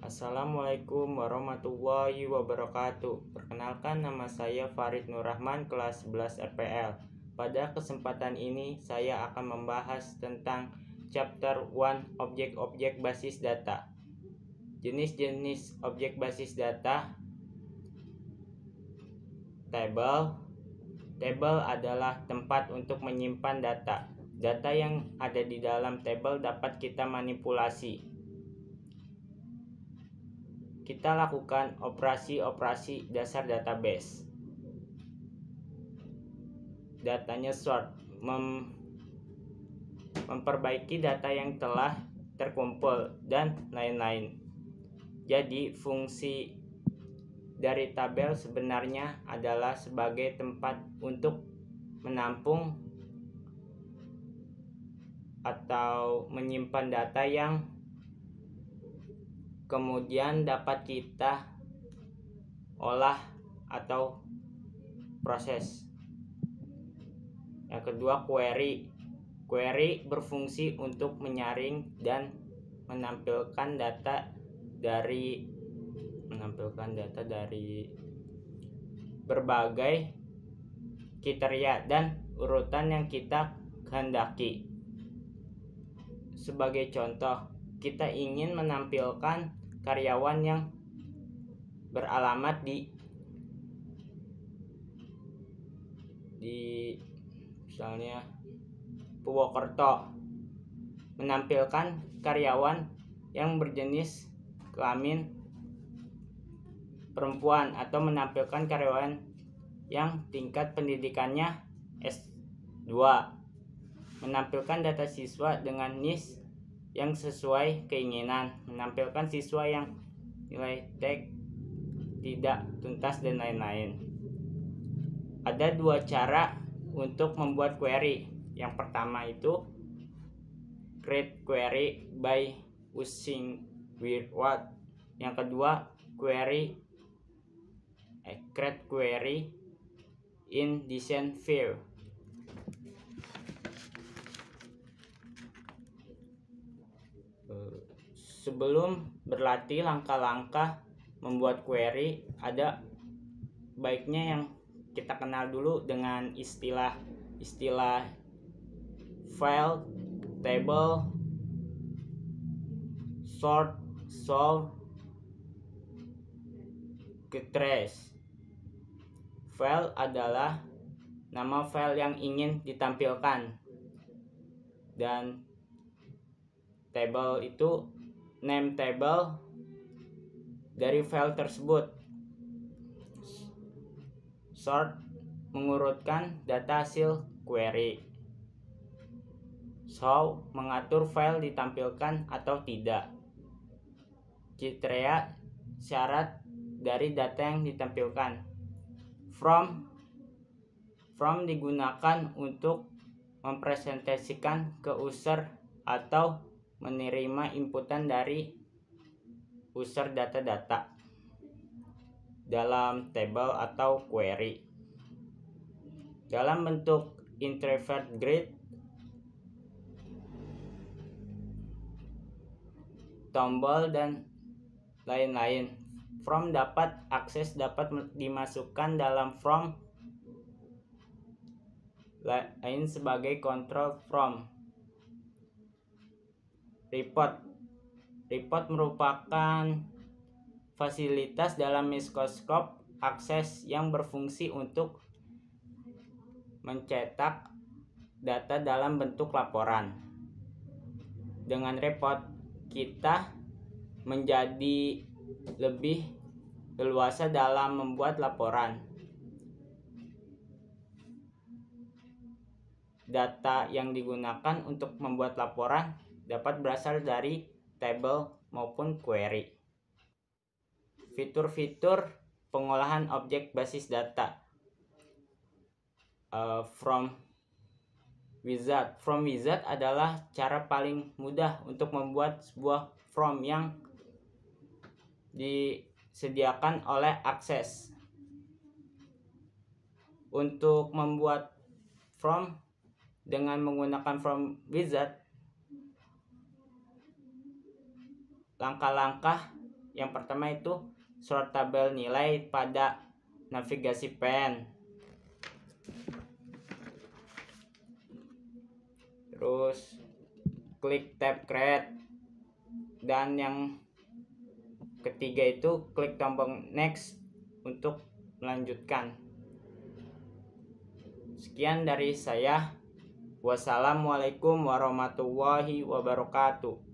Assalamualaikum warahmatullahi wabarakatuh. Perkenalkan, nama saya Farid Nur Rahman, kelas 11 RPL. Pada kesempatan ini saya akan membahas tentang chapter 1 objek-objek basis data. Jenis-jenis objek basis data. Tabel adalah tempat untuk menyimpan data. Data yang ada di dalam tabel dapat kita manipulasi. Kita lakukan operasi-operasi dasar database. Datanya sort, memperbaiki data yang telah terkumpul, dan lain-lain. Jadi fungsi dari tabel sebenarnya adalah sebagai tempat untuk menampung atau menyimpan data yang kemudian dapat kita olah atau proses. Yang kedua, query. Query berfungsi untuk menyaring dan menampilkan data dari berbagai kriteria dan urutan yang kita kehendaki. Sebagai contoh, kita ingin menampilkan karyawan yang beralamat di misalnya Purwokerto, menampilkan karyawan yang berjenis kelamin perempuan, atau menampilkan karyawan yang tingkat pendidikannya S2, menampilkan data siswa dengan NIS yang sesuai keinginan, menampilkan siswa yang nilai TEK tidak tuntas, dan lain-lain. Ada dua cara untuk membuat query. Yang pertama itu create query by using word. Yang kedua, create query in design view. Sebelum berlatih langkah-langkah membuat query, ada baiknya yang kita kenal dulu dengan istilah file, table, sort, solve, trace. File adalah nama file yang ingin ditampilkan, dan table itu name table dari file tersebut. Sort mengurutkan data hasil query. Solve mengatur file ditampilkan atau tidak. Kriteria syarat dari data yang ditampilkan. From digunakan untuk mempresentasikan ke user atau menerima inputan dari user data-data dalam table atau query dalam bentuk introvert grid, tombol, dan lain-lain. From dapat dimasukkan dalam from lain sebagai control from. Report merupakan fasilitas dalam Microsoft Access yang berfungsi untuk mencetak data dalam bentuk laporan. Dengan report, kita menjadi lebih leluasa dalam membuat laporan. Data yang digunakan untuk membuat laporan dapat berasal dari tabel maupun query. Fitur-fitur pengolahan objek basis data. From wizard adalah cara paling mudah untuk membuat sebuah from yang disediakan oleh Access. Untuk membuat from dengan menggunakan from wizard, langkah-langkah Yang pertama itu sort tabel nilai pada navigasi pen. Terus klik tab create. Dan yang ketiga itu klik tombol next untuk melanjutkan. Sekian dari saya. Wassalamualaikum warahmatullahi wabarakatuh.